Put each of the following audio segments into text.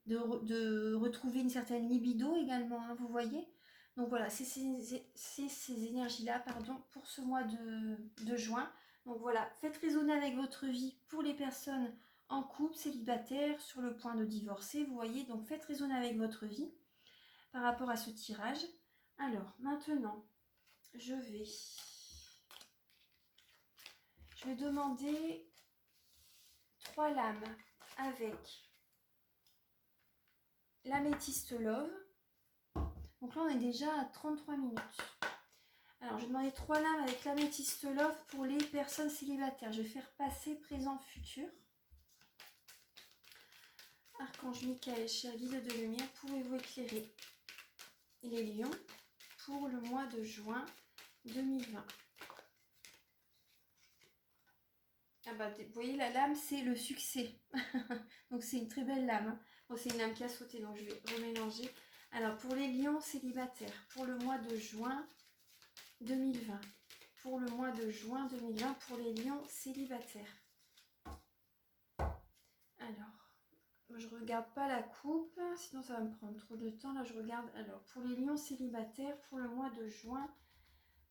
de retrouver une certaine libido également, hein, vous voyez. Donc voilà, c'est ces énergies-là, pardon, pour ce mois de juin. Donc voilà, faites résonner avec votre vie pour les personnes en couple, célibataires, sur le point de divorcer, vous voyez. Donc faites résonner avec votre vie par rapport à ce tirage. Alors, maintenant, je vais demander 3 lames avec l'améthyste love. Donc là, on est déjà à 33 minutes. Alors, je vais demander 3 lames avec l'améthyste love pour les personnes célibataires. Je vais faire passé, présent, futur. Archange Michael, cher guide de lumière, pouvez-vous éclairer les lions pour le mois de juin 2020? Ah bah, vous voyez, la lame, c'est le succès. Donc, c'est une très belle lame. Hein. Bon, c'est une lame qui a sauté, donc je vais remélanger. Alors, pour les lions célibataires, pour le mois de juin 2020. Pour le mois de juin 2020, pour les lions célibataires. Alors, je regarde pas la coupe, sinon ça va me prendre trop de temps. Là, je regarde. Alors, pour les lions célibataires, pour le mois de juin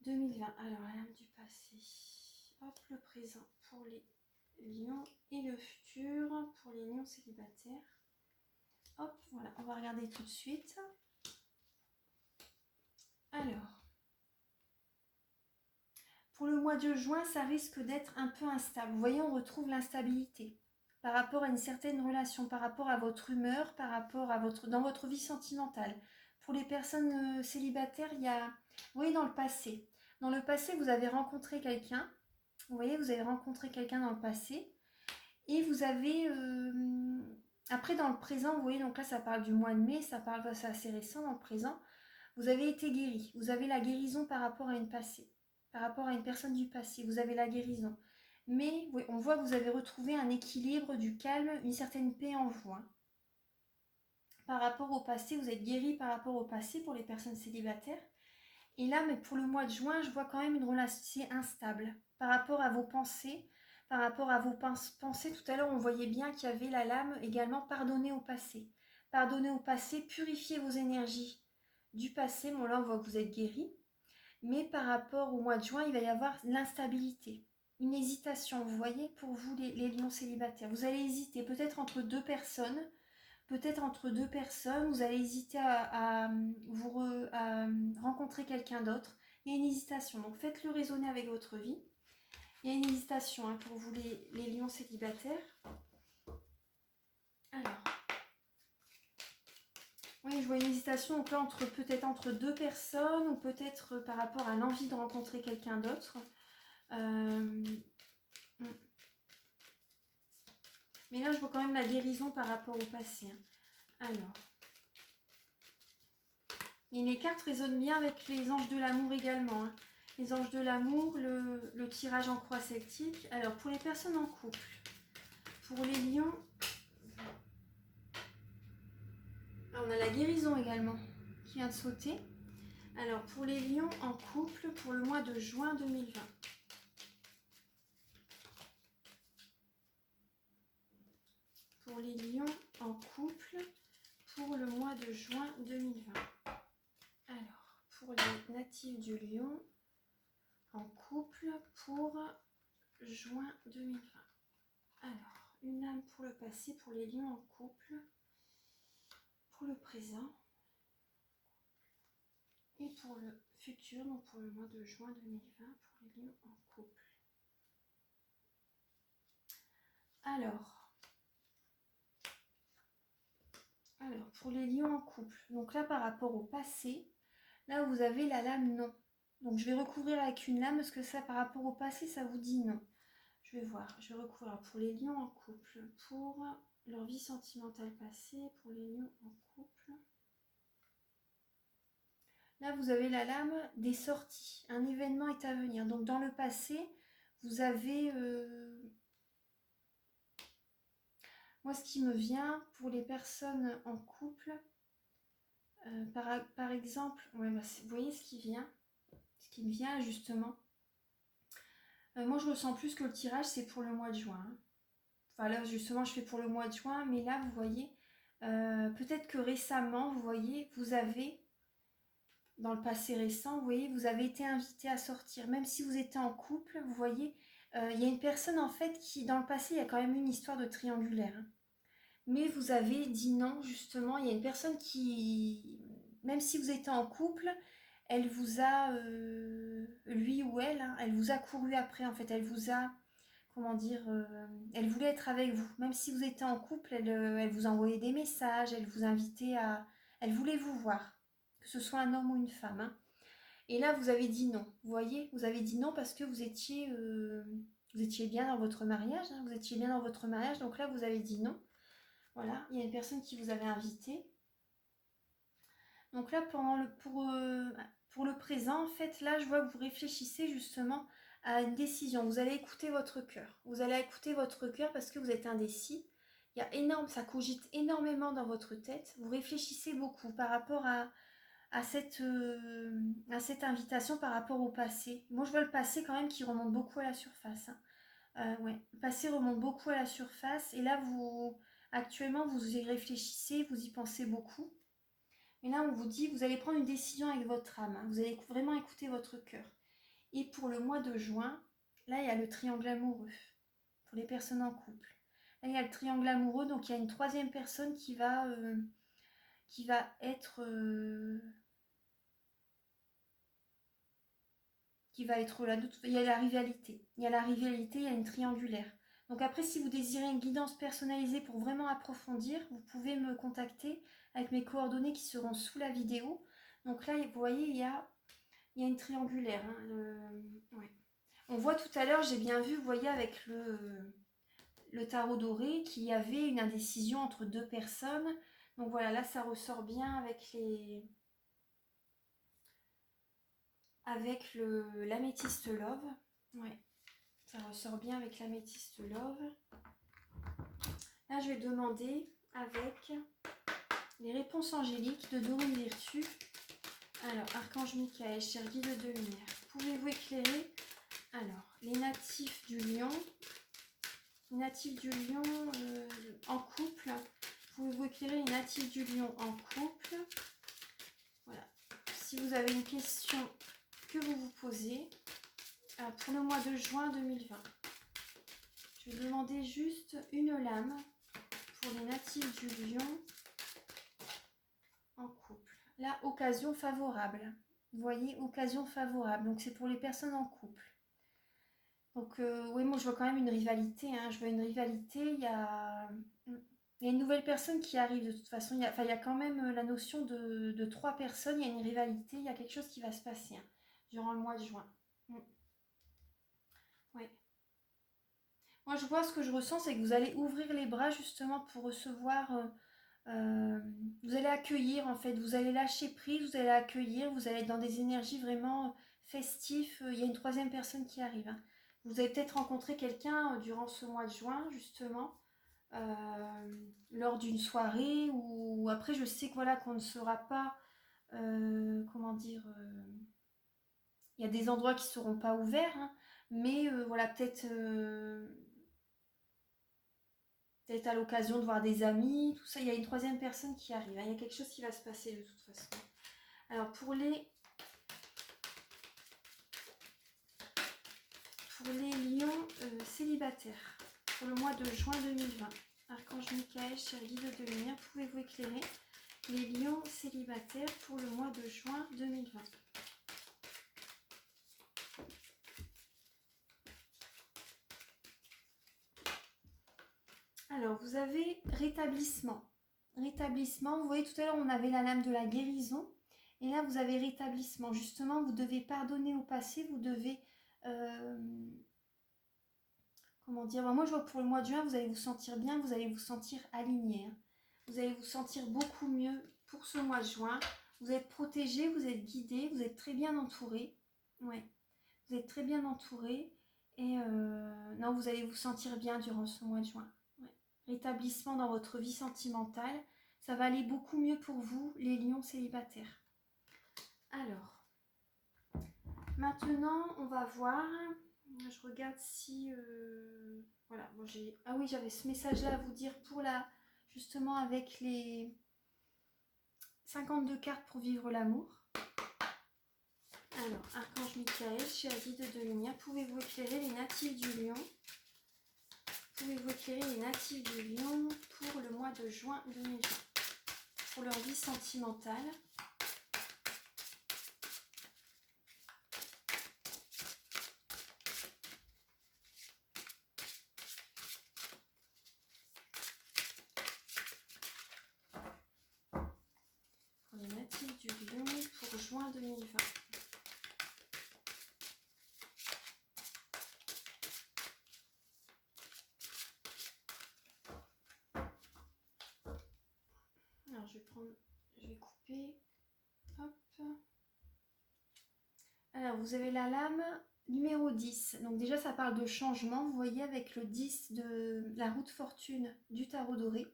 2020. Alors, la lame du passé. Hop, le présent pour les lions et le futur pour les lions célibataires. Hop, voilà, on va regarder tout de suite. Alors, pour le mois de juin, ça risque d'être un peu instable. Vous voyez, on retrouve l'instabilité par rapport à une certaine relation, par rapport à votre humeur, par rapport à dans votre vie sentimentale. Pour les personnes célibataires, il y a, vous voyez, dans le passé, vous avez rencontré quelqu'un. Vous voyez, vous avez rencontré quelqu'un dans le passé et vous avez après dans le présent, vous voyez, donc là ça parle du mois de mai, c'est assez récent dans le présent. Vous avez été guéri, vous avez la guérison par rapport à une passée, par rapport à une personne du passé, vous avez la guérison. Mais oui, on voit que vous avez retrouvé un équilibre, du calme, une certaine paix en vous. Hein. Par rapport au passé, vous êtes guéri par rapport au passé pour les personnes célibataires. Et là, mais pour le mois de juin, je vois quand même une relation instable par rapport à vos pensées, par rapport à vos pensées. Tout à l'heure, on voyait bien qu'il y avait la lame également pardonner au passé. Pardonner au passé, purifier vos énergies du passé. Bon, là, on voit que vous êtes guéri. Mais par rapport au mois de juin, il va y avoir l'instabilité, une hésitation, vous voyez, pour vous, les lions célibataires. Vous allez hésiter peut-être entre deux personnes. Peut-être entre deux personnes, vous allez hésiter à rencontrer quelqu'un d'autre. Il y a une hésitation, donc faites-le résonner avec votre vie. Il y a une hésitation hein, pour vous les lions célibataires. Alors, oui, je vois une hésitation donc là, peut-être entre deux personnes ou peut-être par rapport à l'envie de rencontrer quelqu'un d'autre. Mais là, je vois quand même la guérison par rapport au passé. Hein. Alors, et les cartes résonnent bien avec les anges de l'amour également. Hein. Les anges de l'amour, le tirage en croix celtique. Alors, pour les personnes en couple, pour les lions, on a la guérison également qui vient de sauter. Alors, pour les lions en couple, pour le mois de juin 2020. Pour les lions en couple, pour le mois de juin 2020. Alors, pour les natifs du lion, en couple, pour juin 2020. Alors, une âme pour le passé, pour les lions en couple, pour le présent et pour le futur, donc pour le mois de juin 2020, pour les lions en couple. Alors, pour les lions en couple, donc là par rapport au passé, là vous avez la lame non. Donc je vais recouvrir avec une lame parce que ça par rapport au passé, ça vous dit non. Je vais voir, je vais recouvrir pour les lions en couple, pour leur vie sentimentale passée, pour les lions en couple. Là, vous avez la lame des sorties. Un événement est à venir. Donc, dans le passé, vous avez... Moi, ce qui me vient pour les personnes en couple, par exemple... Ouais, bah, vous voyez ce qui vient? Ce qui me vient, justement. Moi, je ressens plus que le tirage, c'est pour le mois de juin. Hein. Enfin, là, justement, je fais pour le mois de juin. Mais là, vous voyez, Peut-être que récemment, vous voyez, vous avez, dans le passé récent, vous voyez, vous avez été invité à sortir. Même si vous étiez en couple, vous voyez, il y a une personne en fait qui, dans le passé, il y a quand même une histoire de triangulaire, hein. Mais vous avez dit non, justement. Il y a une personne qui, même si vous étiez en couple, elle vous a, lui ou elle, hein, elle vous a couru après, en fait. Elle vous a, comment dire, elle voulait être avec vous. Même si vous étiez en couple, elle vous envoyait des messages, elle vous invitait à... Elle voulait vous voir, que ce soit un homme ou une femme, hein. Et là, vous avez dit non. Vous voyez, vous avez dit non parce que vous étiez bien dans votre mariage, hein, vous étiez bien dans votre mariage. Donc là, vous avez dit non. Voilà, il y a une personne qui vous avait invité. Donc là, pour le présent, en fait, là, je vois que vous réfléchissez justement à une décision. Vous allez écouter votre cœur. Vous allez écouter votre cœur parce que vous êtes indécis. Il y a ça cogite énormément dans votre tête. Vous réfléchissez beaucoup par rapport à cette invitation, par rapport au passé. Moi, je vois le passé quand même qui remonte beaucoup à la surface, hein. Ouais, le passé remonte beaucoup à la surface. Et là, actuellement, vous y réfléchissez, vous y pensez beaucoup. Et là, on vous dit, vous allez prendre une décision avec votre âme, hein. Vous allez vraiment écouter votre cœur. Et pour le mois de juin, là, il y a le triangle amoureux pour les personnes en couple. Là, il y a le triangle amoureux, donc il y a une troisième personne qui va être là. Il y a la rivalité. Il y a la rivalité, il y a une triangulaire. Donc après, si vous désirez une guidance personnalisée pour vraiment approfondir, vous pouvez me contacter avec mes coordonnées qui seront sous la vidéo. Donc là, vous voyez, il y a une triangulaire, hein, ouais. On voit tout à l'heure, j'ai bien vu, vous voyez, avec le tarot doré, qu'il y avait une indécision entre deux personnes. Donc voilà, là, ça ressort bien avec l'améthyste love. Ouais, ça ressort bien avec l'améthyste love. Là, je vais demander avec les réponses angéliques de Dorine Virtue. Alors, Archange Michael, cher guide de lumière, pouvez-vous éclairer alors les natifs du lion? Les natifs du lion en couple. Pouvez-vous éclairer les natifs du lion en couple? Voilà. Si vous avez une question que vous vous posez pour le mois de juin 2020, je vais demander juste une lame pour les natifs du lion en couple. Là, occasion favorable. Vous voyez, occasion favorable. Donc, c'est pour les personnes en couple. Donc, oui, moi, je vois quand même une rivalité, hein. Je vois une rivalité. Il y a une nouvelle personne qui arrive de toute façon. Il y a quand même la notion de trois personnes. Il y a une rivalité. Il y a quelque chose qui va se passer, hein, durant le mois de juin. Ouais. Moi, je vois, ce que je ressens, c'est que vous allez ouvrir les bras justement pour recevoir... vous allez accueillir, en fait. Vous allez lâcher prise, vous allez accueillir. Vous allez être dans des énergies vraiment festives. Il y a une troisième personne qui arrive, hein. Vous avez peut-être rencontré quelqu'un durant ce mois de juin, justement, lors d'une soirée, ou après, je sais que voilà, qu'on ne sera pas, comment dire, il y a des endroits qui ne seront pas ouverts, hein, mais voilà, peut-être à l'occasion de voir des amis, tout ça. Il y a une troisième personne qui arrive, hein. Il y a quelque chose qui va se passer de toute façon. Alors pour les lions célibataires, pour le mois de juin 2020, Archange Michael, cher guide de lumière, pouvez-vous éclairer les lions célibataires pour le mois de juin 2020? Alors, vous avez rétablissement. Rétablissement, vous voyez, tout à l'heure, on avait la lame de la guérison. Et là, vous avez rétablissement. Justement, vous devez pardonner au passé. Vous devez... comment dire, moi, je vois que pour le mois de juin, vous allez vous sentir bien. Vous allez vous sentir aligné, hein. Vous allez vous sentir beaucoup mieux pour ce mois de juin. Vous êtes protégé, vous êtes guidé, vous êtes très bien entouré. Ouais, vous êtes très bien entouré. Et non, vous allez vous sentir bien durant ce mois de juin. Ouais. Rétablissement dans votre vie sentimentale. Ça va aller beaucoup mieux pour vous, les lions célibataires. Alors, maintenant, on va voir. Je regarde si... voilà, moi j'ai... Ah oui, j'avais ce message-là à vous dire pour justement avec les 52 cartes pour vivre l'amour. Alors, Archange Michael, Chérie de lumière, pouvez-vous éclairer les natifs du Lion? Pouvez-vous éclairer les natifs du Lion pour le mois de juin 2020, pour leur vie sentimentale? Pour les natifs du Lion pour juin 2020. Alors je vais couper. Hop. Alors vous avez la lame numéro 10. Donc déjà ça parle de changement. Vous voyez avec le 10 de la roue de fortune du tarot doré.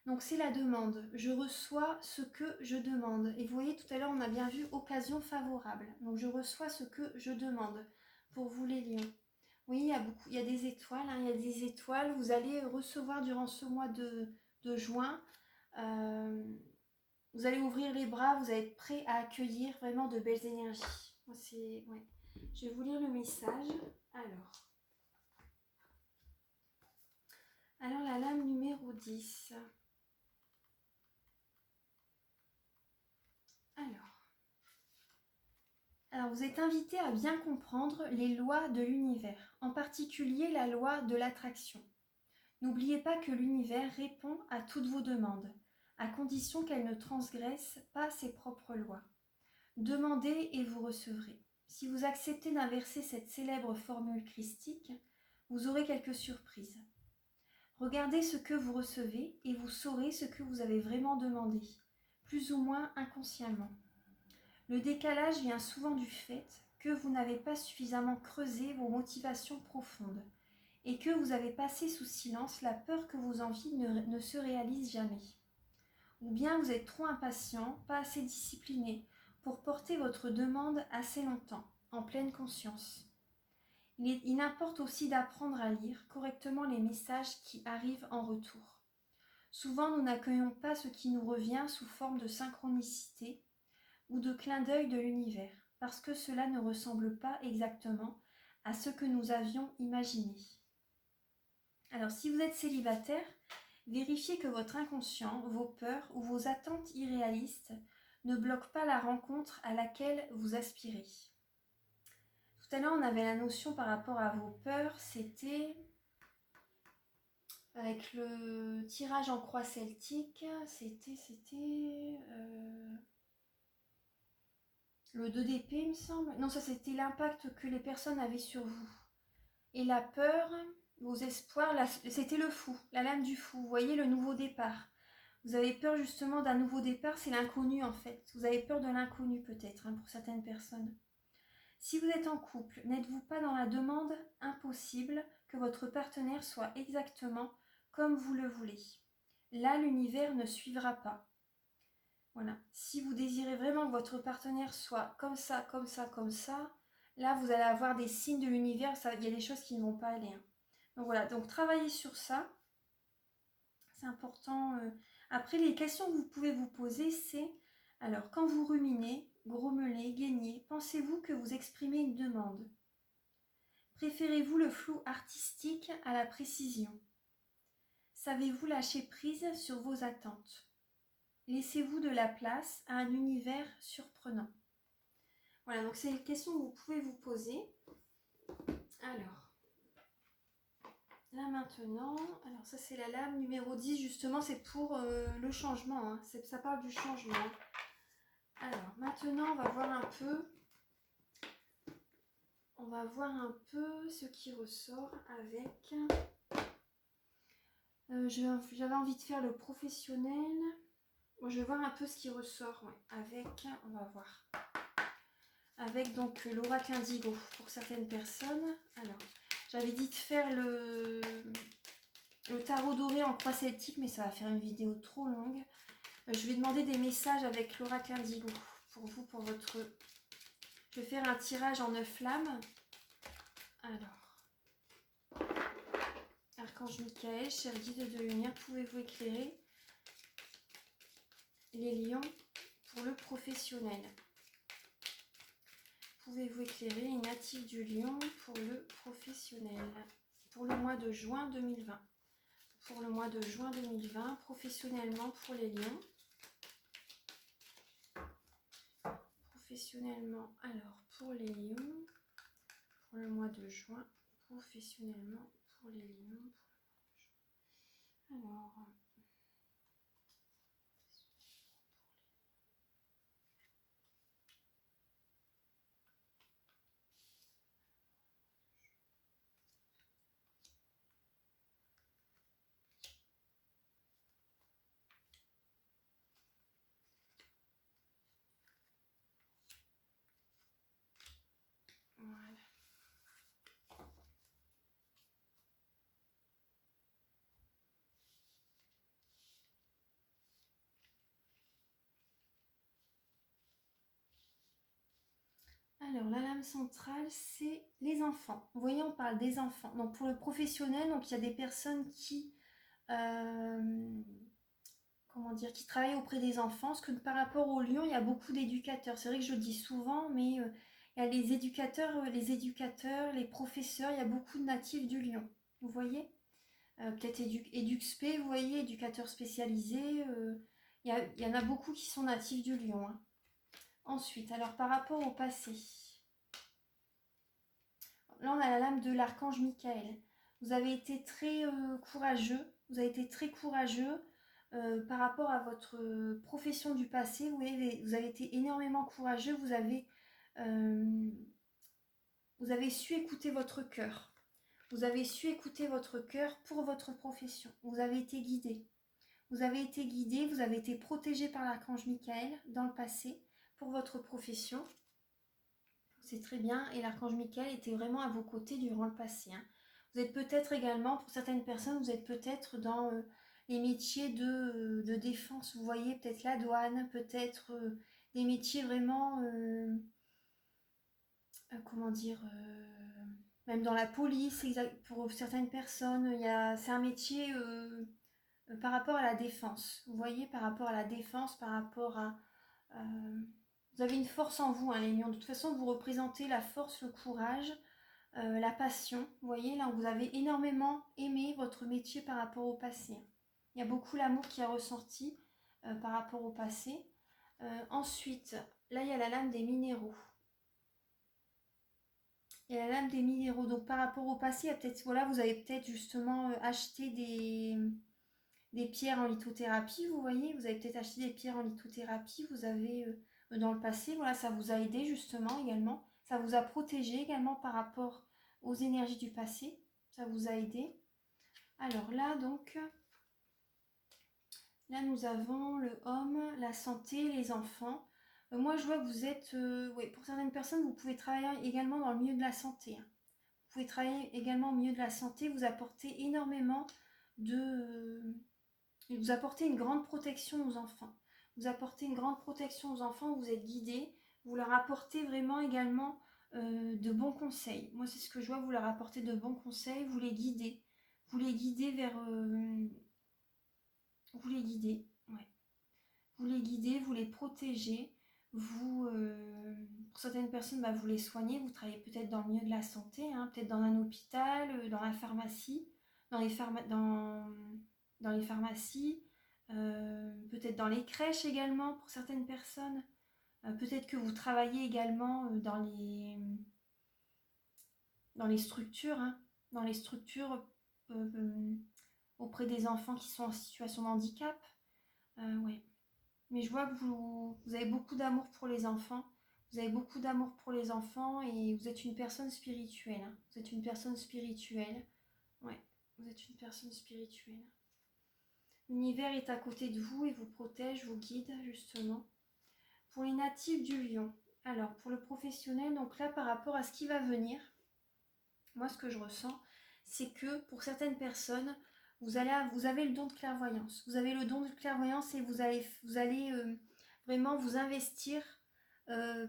Donc c'est la demande. Je reçois ce que je demande. Et vous voyez tout à l'heure on a bien vu occasion favorable. Donc je reçois ce que je demande pour vous les lions. Oui, il y a des étoiles. Il y a des étoiles. Vous allez recevoir durant ce mois de juin. Vous allez ouvrir les bras, vous allez être prêt à accueillir vraiment de belles énergies. Moi, ouais. Je vais vous lire le message. Alors la lame numéro 10. Alors vous êtes invité à bien comprendre les lois de l'univers, en particulier la loi de l'attraction. N'oubliez pas que l'univers répond à toutes vos demandes, à condition qu'elle ne transgresse pas ses propres lois. Demandez et vous recevrez. Si vous acceptez d'inverser cette célèbre formule christique, vous aurez quelques surprises. Regardez ce que vous recevez et vous saurez ce que vous avez vraiment demandé, plus ou moins inconsciemment. Le décalage vient souvent du fait que vous n'avez pas suffisamment creusé vos motivations profondes et que vous avez passé sous silence la peur que vos envies ne se réalisent jamais. Ou bien vous êtes trop impatient, pas assez discipliné pour porter votre demande assez longtemps, en pleine conscience. Il importe aussi d'apprendre à lire correctement les messages qui arrivent en retour. Souvent, nous n'accueillons pas ce qui nous revient sous forme de synchronicité ou de clin d'œil de l'univers, parce que cela ne ressemble pas exactement à ce que nous avions imaginé. Alors, si vous êtes célibataire, vérifiez que votre inconscient, vos peurs ou vos attentes irréalistes ne bloquent pas la rencontre à laquelle vous aspirez. Tout à l'heure, on avait la notion par rapport à vos peurs, c'était avec le tirage en croix celtique, c'était le 2 d'épée, il me semble. Non, ça c'était l'impact que les personnes avaient sur vous. Et la peur, vos espoirs, c'était le fou, la lame du fou. Vous voyez le nouveau départ. Vous avez peur justement d'un nouveau départ, c'est l'inconnu en fait. Vous avez peur de l'inconnu peut-être pour certaines personnes. Si vous êtes en couple, n'êtes-vous pas dans la demande impossible que votre partenaire soit exactement comme vous le voulez? Là, l'univers ne suivra pas. Voilà. Si vous désirez vraiment que votre partenaire soit comme ça, comme ça, comme ça, là, vous allez avoir des signes de l'univers. Il y a des choses qui ne vont pas aller. Donc voilà, donc travaillez sur ça. C'est important. Après, les questions que vous pouvez vous poser, c'est... Alors, quand vous ruminez, grommelez, gaignez, pensez-vous que vous exprimez une demande? Préférez-vous le flou artistique à la précision? Savez-vous lâcher prise sur vos attentes? Laissez-vous de la place à un univers surprenant? Voilà, donc c'est les questions que vous pouvez vous poser. Alors, là maintenant, alors ça c'est la lame numéro 10, justement, c'est pour le changement, ça parle du changement. Alors, maintenant, on va voir un peu ce qui ressort avec... j'avais envie de faire le professionnel. Bon, je vais voir un peu ce qui ressort avec, on va voir. Avec donc l'oracle indigo pour certaines personnes. Alors, j'avais dit de faire le tarot doré en croix celtique, mais ça va faire une vidéo trop longue. Je vais demander des messages avec l'oracle indigo pour vous, pour votre... Je vais faire un tirage en 9 flammes. Alors Archange Michael, cher guide de lumière, pouvez-vous éclairer les lions pour le professionnel? Pouvez-vous éclairer les natifs du lion pour le professionnel? Pour le mois de juin 2020. Pour le mois de juin 2020, professionnellement pour les lions. Professionnellement, alors pour les lions, pour le mois de juin, professionnellement pour les lions. Alors, voilà. Alors, la lame centrale, c'est les enfants. Vous voyez, on parle des enfants. Donc, pour le professionnel, donc, il y a des personnes qui, comment dire, qui travaillent auprès des enfants. Parce que par rapport au lion, il y a beaucoup d'éducateurs. C'est vrai que je le dis souvent, mais il y a les éducateurs, les professeurs, il y a beaucoup de natifs du lion. Vous voyez, peut-être EduxP, vous voyez, éducateurs spécialisés. Il y en a beaucoup qui sont natifs du lion. Hein. Ensuite, alors par rapport au passé, là on a la lame de l'archange Michael. Vous avez été très courageux, vous avez été très courageux par rapport à votre profession du passé. Vous avez été énormément courageux, vous avez su écouter votre cœur. Vous avez su écouter votre cœur pour votre profession. Vous avez été guidé. Vous avez été guidé, vous avez été protégé par l'archange Michael dans le passé pour votre profession. C'est très bien. Et l'archange Michael était vraiment à vos côtés durant le passé. Hein. Vous êtes peut-être également, pour certaines personnes, vous êtes peut-être dans les métiers de défense. Vous voyez, peut-être la douane, peut-être des métiers vraiment, comment dire, même dans la police, pour certaines personnes. C'est un métier par rapport à la défense. Vous voyez, par rapport à la défense, par rapport à... vous avez une force en vous, hein, les lions. De toute façon, vous représentez la force, le courage, la passion. Vous voyez, là, vous avez énormément aimé votre métier par rapport au passé. Il y a beaucoup l'amour qui a ressorti par rapport au passé. Ensuite, là, il y a la lame des minéraux. Il y a la lame des minéraux. Donc, par rapport au passé, il y a peut-être, voilà, vous avez peut-être justement acheté des pierres en lithothérapie, vous voyez, vous avez peut-être acheté des pierres en lithothérapie, vous avez dans le passé, voilà, ça vous a aidé justement également, ça vous a protégé également par rapport aux énergies du passé, ça vous a aidé. Alors là, donc, là nous avons le homme, la santé, les enfants. Moi, je vois que vous êtes, oui, pour certaines personnes, vous pouvez travailler également dans le milieu de la santé. Hein. Vous pouvez travailler également au milieu de la santé, vous apportez énormément de... Et vous apportez une grande protection aux enfants. Vous apportez une grande protection aux enfants, vous êtes guidés, vous leur apportez vraiment également de bons conseils. Moi, c'est ce que je vois, vous leur apportez de bons conseils, vous les guidez. Vous les guidez vers... vous les guidez, ouais. Vous les guidez, vous les protégez. Vous, pour certaines personnes, bah, vous les soignez. Vous travaillez peut-être dans le milieu de la santé, hein, peut-être dans un hôpital, dans la pharmacie, dans les pharmacies, peut-être dans les crèches également pour certaines personnes. Peut-être que vous travaillez également dans les structures, hein, dans les structures auprès des enfants qui sont en situation de handicap. Ouais. Mais je vois que vous avez beaucoup d'amour pour les enfants. Vous avez beaucoup d'amour pour les enfants et vous êtes une personne spirituelle. Hein. Vous êtes une personne spirituelle. Ouais, vous êtes une personne spirituelle. L'univers est à côté de vous et vous protège, vous guide justement. Pour les natifs du lion, alors pour le professionnel, donc là par rapport à ce qui va venir, moi ce que je ressens, c'est que pour certaines personnes, vous avez le don de clairvoyance. Vous avez le don de clairvoyance et vous allez vraiment vous investir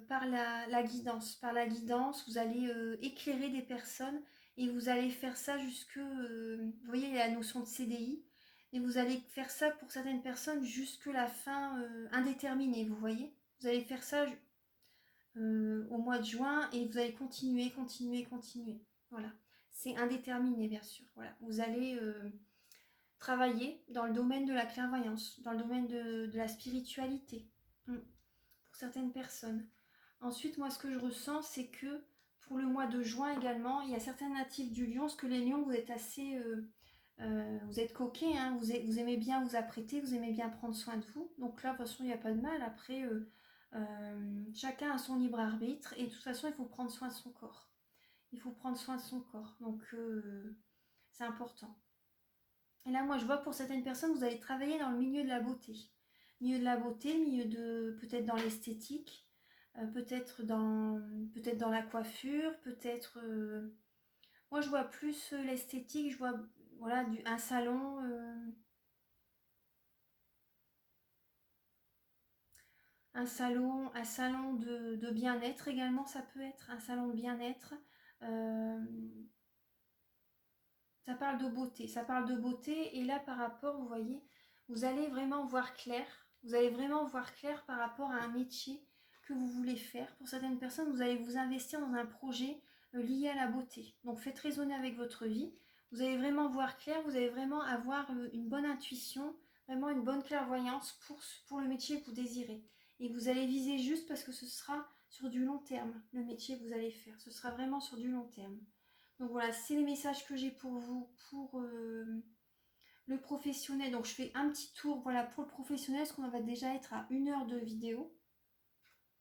par la guidance. Par la guidance, vous allez éclairer des personnes Et vous allez faire ça jusque, vous voyez la notion de CDI, et vous allez faire ça pour certaines personnes jusque la fin indéterminée, vous voyez. Vous allez faire ça au mois de juin et vous allez continuer, continuer, continuer. Voilà. C'est indéterminé, bien sûr. Voilà. Vous allez travailler dans le domaine de la clairvoyance, dans le domaine de la spiritualité, pour certaines personnes. Ensuite, moi, ce que je ressens, c'est que pour le mois de juin également, il y a certains natifs du Lion, parce que les Lions, vous êtes assez... vous êtes coquets, hein, vous aimez bien vous apprêter, vous aimez bien prendre soin de vous. Donc là, de toute façon, il n'y a pas de mal. Après, chacun a son libre arbitre. Et de toute façon, il faut prendre soin de son corps. Il faut prendre soin de son corps. Donc, c'est important. Et là, moi, je vois pour certaines personnes, vous allez travailler dans le milieu de la beauté. Milieu de la beauté, milieu de peut-être dans l'esthétique, peut-être dans la coiffure, peut-être... moi, je vois plus l'esthétique, je vois voilà, un salon... un salon de bien-être également, ça peut être un salon de bien-être. Euh, ça parle de beauté. Et là, par rapport, vous voyez, vous allez vraiment voir clair. Vous allez vraiment voir clair par rapport à un métier que vous voulez faire. Pour certaines personnes, vous allez vous investir dans un projet lié à la beauté. Donc, faites raisonner avec votre vie. Vous allez vraiment voir clair, vous allez vraiment avoir une bonne intuition, vraiment une bonne clairvoyance pour le métier que vous désirez. Et vous allez viser juste parce que ce sera sur du long terme, le métier que vous allez faire. Ce sera vraiment sur du long terme. Donc voilà, c'est les messages que j'ai pour vous, pour le professionnel. Donc je fais un petit tour, voilà, pour le professionnel, parce qu'on va déjà être à 1 heure de vidéo.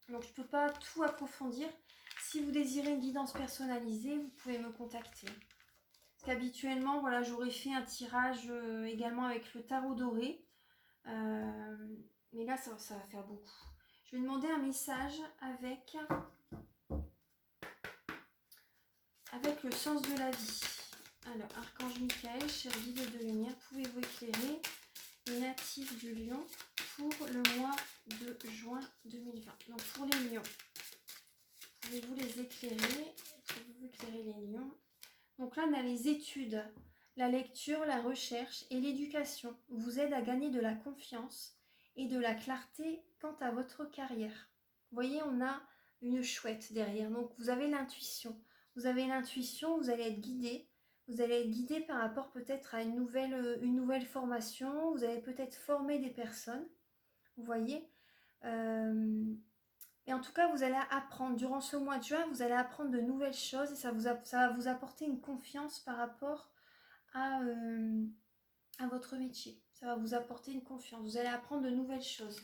Donc je ne peux pas tout approfondir. Si vous désirez une guidance personnalisée, vous pouvez me contacter. Parce qu'habituellement, voilà, j'aurais fait un tirage également avec le tarot doré. Mais là, ça va faire beaucoup. Je vais demander un message avec le sens de la vie. Alors, Archange Michael, cher guide de lumière, pouvez-vous éclairer les natifs du Lion pour le mois de juin 2020? Donc, pour les Lions, pouvez-vous les éclairer? Pouvez-vous éclairer les Lions? Donc là, on a les études, la lecture, la recherche et l'éducation vous aident à gagner de la confiance et de la clarté quant à votre carrière. Vous voyez, on a une chouette derrière. Donc, vous avez l'intuition. Vous avez l'intuition, vous allez être guidé. Vous allez être guidé par rapport peut-être à une nouvelle formation. Vous allez peut-être former des personnes. Vous voyez. Et en tout cas, vous allez apprendre. Durant ce mois de juin, vous allez apprendre de nouvelles choses et ça va vous apporter une confiance par rapport à votre métier. Ça va vous apporter une confiance. Vous allez apprendre de nouvelles choses.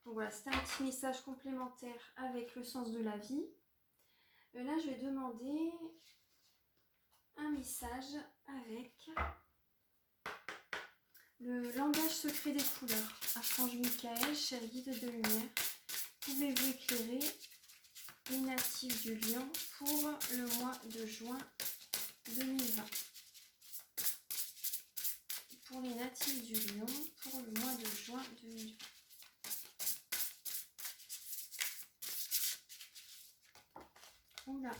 Donc voilà, c'était un petit message complémentaire avec le sens de la vie. Là, je vais demander un message avec le langage secret des couleurs. Archange Michael, cher guide de lumière, pouvez-vous éclairer les natifs du Lion pour le mois de juin 2020? Pour les natifs du Lion pour le mois de juin 2020. Oula.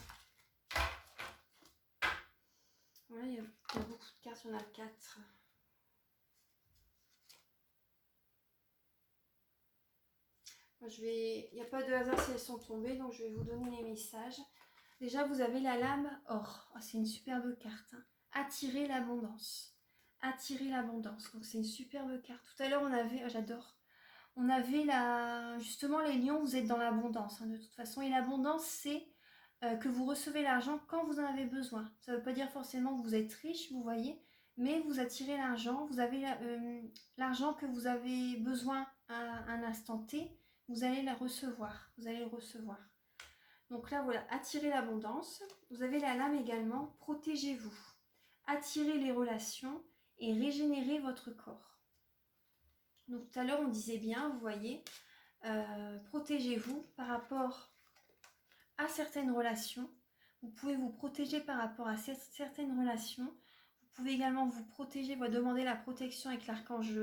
Voilà, il y a beaucoup de cartes, il y en a 4. Il n'y a pas de hasard si elles sont tombées, donc je vais vous donner les messages. Déjà, vous avez la lame or. Oh, c'est une superbe carte. Hein. Attirer l'abondance. Attirer l'abondance. Donc, c'est une superbe carte. Tout à l'heure, on avait... Oh, j'adore. On avait justement les lions, vous êtes dans l'abondance. Hein, de toute façon, et l'abondance, c'est que vous recevez l'argent quand vous en avez besoin. Ça ne veut pas dire forcément que vous êtes riche, vous voyez, mais vous attirez l'argent. Vous avez l'argent que vous avez besoin à un instant T. Vous allez la recevoir. Vous allez le recevoir. Donc là, voilà, attirez l'abondance. Vous avez la lame également, protégez-vous. Attirez les relations et régénérez votre corps. Donc tout à l'heure, on disait bien, vous voyez, protégez-vous par rapport à certaines relations. Vous pouvez vous protéger par rapport à certaines relations. Vous pouvez également vous protéger, demander la protection avec l'archange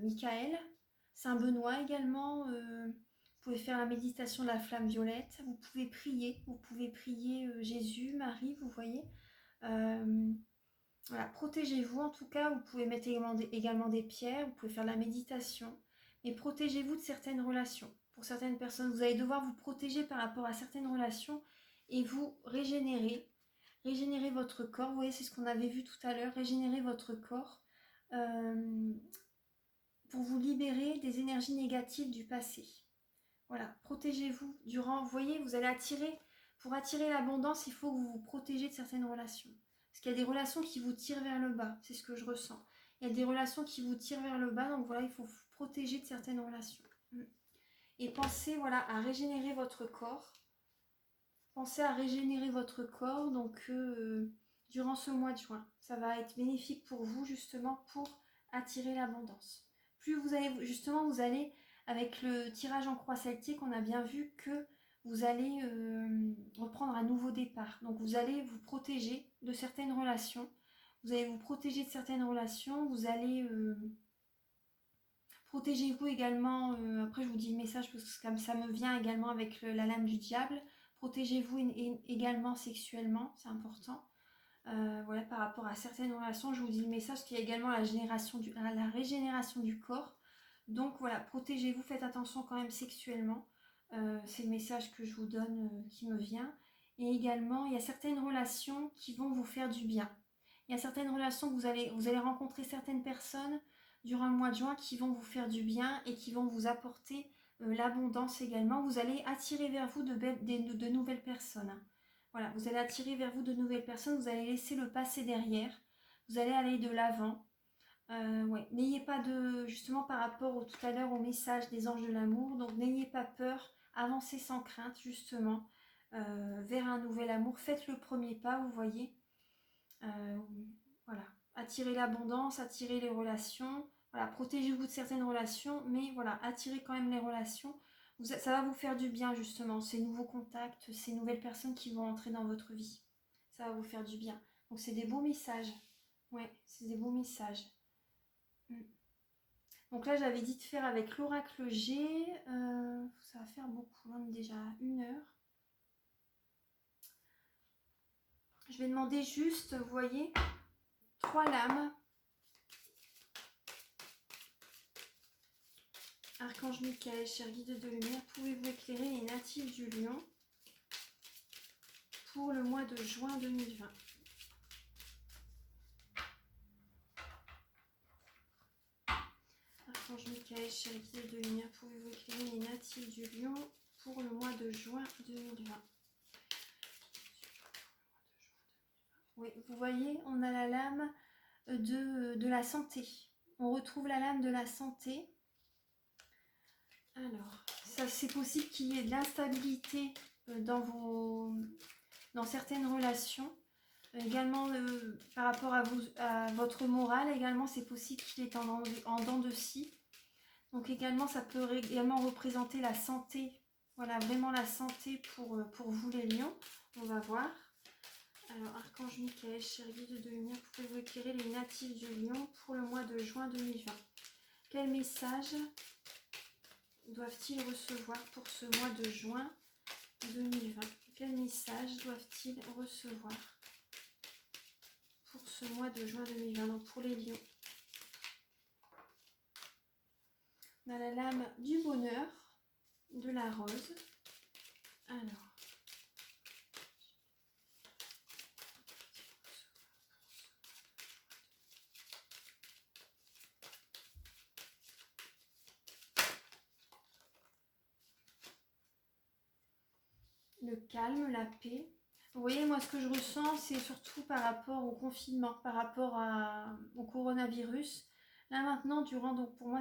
Michael. Saint Benoît également. Vous pouvez faire la méditation de la flamme violette, vous pouvez prier Jésus, Marie, vous voyez. Voilà, protégez-vous en tout cas, vous pouvez mettre également des pierres, vous pouvez faire la méditation, mais protégez-vous de certaines relations. Pour certaines personnes, vous allez devoir vous protéger par rapport à certaines relations et vous régénérer votre corps. Vous voyez, c'est ce qu'on avait vu tout à l'heure, régénérer votre corps pour vous libérer des énergies négatives du passé. Voilà, protégez-vous durant, vous voyez, vous allez attirer, pour attirer l'abondance, il faut que vous vous protégez de certaines relations. Parce qu'il y a des relations qui vous tirent vers le bas, c'est ce que je ressens. Il y a des relations qui vous tirent vers le bas, donc voilà, il faut vous protéger de certaines relations. Et pensez, voilà, à régénérer votre corps. Pensez à régénérer votre corps, donc durant ce mois de juin. Ça va être bénéfique pour vous, justement, pour attirer l'abondance. Plus vous allez, justement, vous allez, avec le tirage en croix celtique, on a bien vu que vous allez reprendre un nouveau départ. Donc vous allez vous protéger de certaines relations. Vous allez vous protéger de certaines relations. Vous allez... protégez-vous également, après je vous dis le message parce que comme ça me vient également avec la lame du diable. Protégez-vous également sexuellement, c'est important. Voilà, par rapport à certaines relations, je vous dis le message qu'il y a également la régénération du corps. Donc voilà, protégez-vous, faites attention quand même sexuellement. C'est le message que je vous donne qui me vient. Et également, il y a certaines relations qui vont vous faire du bien. Il y a certaines relations que vous allez rencontrer certaines personnes durant le mois de juin qui vont vous faire du bien et qui vont vous apporter l'abondance également. Vous allez attirer vers vous de nouvelles personnes. Voilà, vous allez attirer vers vous de nouvelles personnes, vous allez laisser le passé derrière, vous allez aller de l'avant. Ouais. N'ayez pas de, justement par rapport tout à l'heure au message des anges de l'amour, donc n'ayez pas peur, avancez sans crainte justement vers un nouvel amour. Faites le premier pas, vous voyez. Voilà, attirez l'abondance, attirez les relations. Voilà, protégez-vous de certaines relations, mais voilà, attirez quand même les relations. Ça va vous faire du bien justement, ces nouveaux contacts, ces nouvelles personnes qui vont entrer dans votre vie. Ça va vous faire du bien. Donc c'est des beaux messages. Ouais, c'est des beaux messages. Donc là, j'avais dit de faire avec l'oracle G. Ça va faire beaucoup, on est déjà à 1 heure. Je vais demander juste, vous voyez, 3 lames. Archange Michael, cher guide de lumière, pouvez-vous éclairer les natifs du Lion pour le mois de juin 2020? Archange Michael, cher guide de lumière, pouvez-vous éclairer les natifs du Lion pour le mois de juin 2020? Oui, vous voyez, on a la lame de la santé. On retrouve la lame de la santé. Alors, c'est possible qu'il y ait de l'instabilité dans certaines relations. Également, par rapport à votre morale, également, c'est possible qu'il est en dents de scie. Donc également, ça peut également représenter la santé. Voilà, vraiment la santé pour vous les lions. On va voir. Alors, Archange Michael, cher guide de lumière, pouvez-vous éclairer les natifs du Lion pour le mois de juin 2020? Quel message doivent-ils recevoir pour ce mois de juin 2020? Quel message doivent-ils recevoir pour ce mois de juin 2020? Donc pour les lions, on a la lame du bonheur, de la rose. Alors, le calme, la paix. Vous voyez, moi, ce que je ressens, c'est surtout par rapport au confinement, par rapport au coronavirus. Là, maintenant, donc pour moi,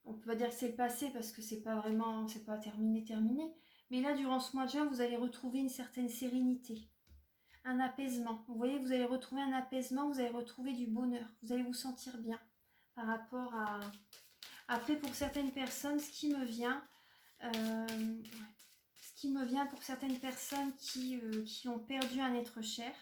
on peut pas dire que c'est le passé parce que c'est pas vraiment, c'est pas terminé. Mais là, durant ce mois de juin, vous allez retrouver une certaine sérénité, un apaisement. Vous voyez, vous allez retrouver un apaisement, vous allez retrouver du bonheur. Vous allez vous sentir bien par rapport à... Après, pour certaines personnes, ce qui me vient pour certaines personnes qui ont perdu un être cher,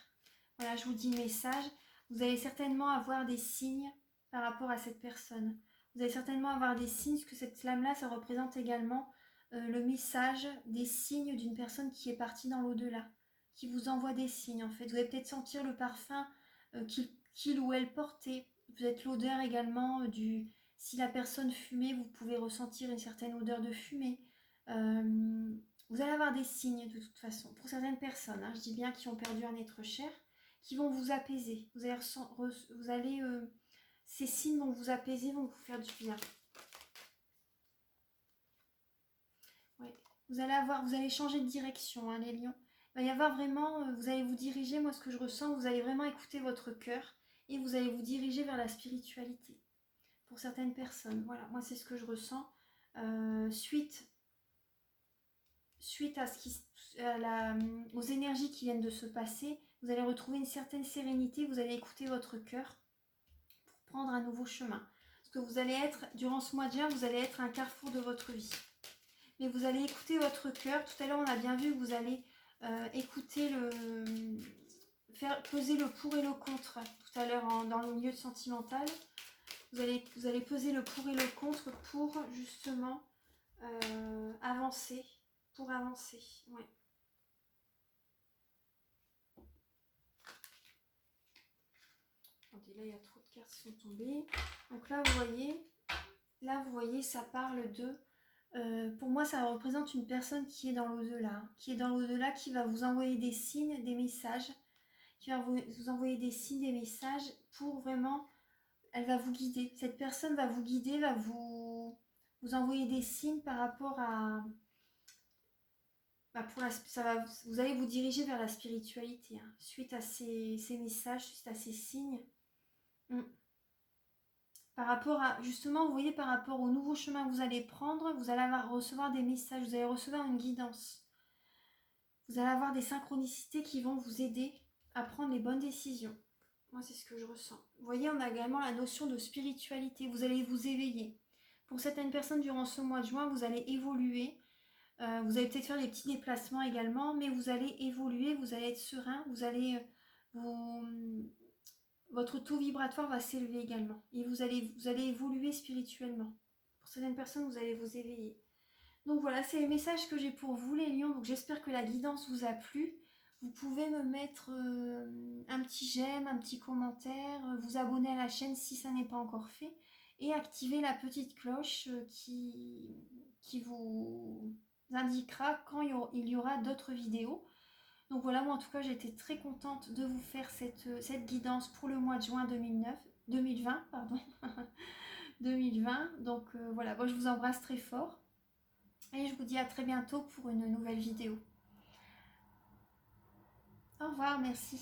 voilà, je vous dis le message, vous allez certainement avoir des signes par rapport à cette personne. Vous allez certainement avoir des signes, parce que cette flamme-là, ça représente également le message, des signes d'une personne qui est partie dans l'au-delà, qui vous envoie des signes en fait. Vous allez peut-être sentir le parfum qu'il ou elle portait. Peut-être l'odeur également du... Si la personne fumait, vous pouvez ressentir une certaine odeur de fumée. Vous allez avoir des signes de toute façon. Pour certaines personnes, hein, je dis bien qui ont perdu un être cher, qui vont vous apaiser. Ces signes vont vous apaiser, vont vous faire du bien. Ouais. Vous allez changer de direction, hein, les lions. Il va y avoir vraiment, vous allez vous diriger, moi ce que je ressens, vous allez vraiment écouter votre cœur et vous allez vous diriger vers la spiritualité. Pour certaines personnes, voilà, moi c'est ce que je ressens. Suite aux énergies qui viennent de se passer, vous allez retrouver une certaine sérénité, vous allez écouter votre cœur pour prendre un nouveau chemin. Parce que vous allez être, durant ce mois de juin, vous allez être à un carrefour de votre vie. Mais vous allez écouter votre cœur. Tout à l'heure, on a bien vu que vous allez écouter faire peser le pour et le contre. Tout à l'heure, dans le milieu sentimental, vous allez peser le pour et le contre pour justement avancer. Pour avancer, ouais. Attendez, là, il y a trop de cartes qui sont tombées. Donc là, vous voyez, ça parle de... pour moi, ça représente une personne qui est dans l'au-delà, qui va vous envoyer des signes, des messages, qui va vous envoyer des signes, des messages pour vraiment, elle va vous guider. Cette personne va vous guider, va vous envoyer des signes par rapport à, vous allez vous diriger vers la spiritualité, hein, suite à ces messages, suite à ces signes. Par rapport à, justement, vous voyez, par rapport au nouveau chemin que vous allez prendre, vous allez recevoir des messages, vous allez recevoir une guidance. Vous allez avoir des synchronicités qui vont vous aider à prendre les bonnes décisions. Moi, c'est ce que je ressens. Vous voyez, on a également la notion de spiritualité. Vous allez vous éveiller. Pour certaines personnes, durant ce mois de juin, vous allez évoluer. Vous allez peut-être faire des petits déplacements également, mais vous allez évoluer, vous allez être serein, votre taux vibratoire va s'élever également. Et vous allez évoluer spirituellement. Pour certaines personnes, vous allez vous éveiller. Donc voilà, c'est les messages que j'ai pour vous, les lions. Donc j'espère que la guidance vous a plu. Vous pouvez me mettre un petit j'aime, un petit commentaire, vous abonner à la chaîne si ça n'est pas encore fait. Et activer la petite cloche qui vous indiquera quand il y aura d'autres vidéos. Donc voilà, moi en tout cas j'étais très contente de vous faire cette guidance pour le mois de juin 2020. Pardon. 2020. Donc voilà, moi je vous embrasse très fort. Et je vous dis à très bientôt pour une nouvelle vidéo. Au revoir, merci.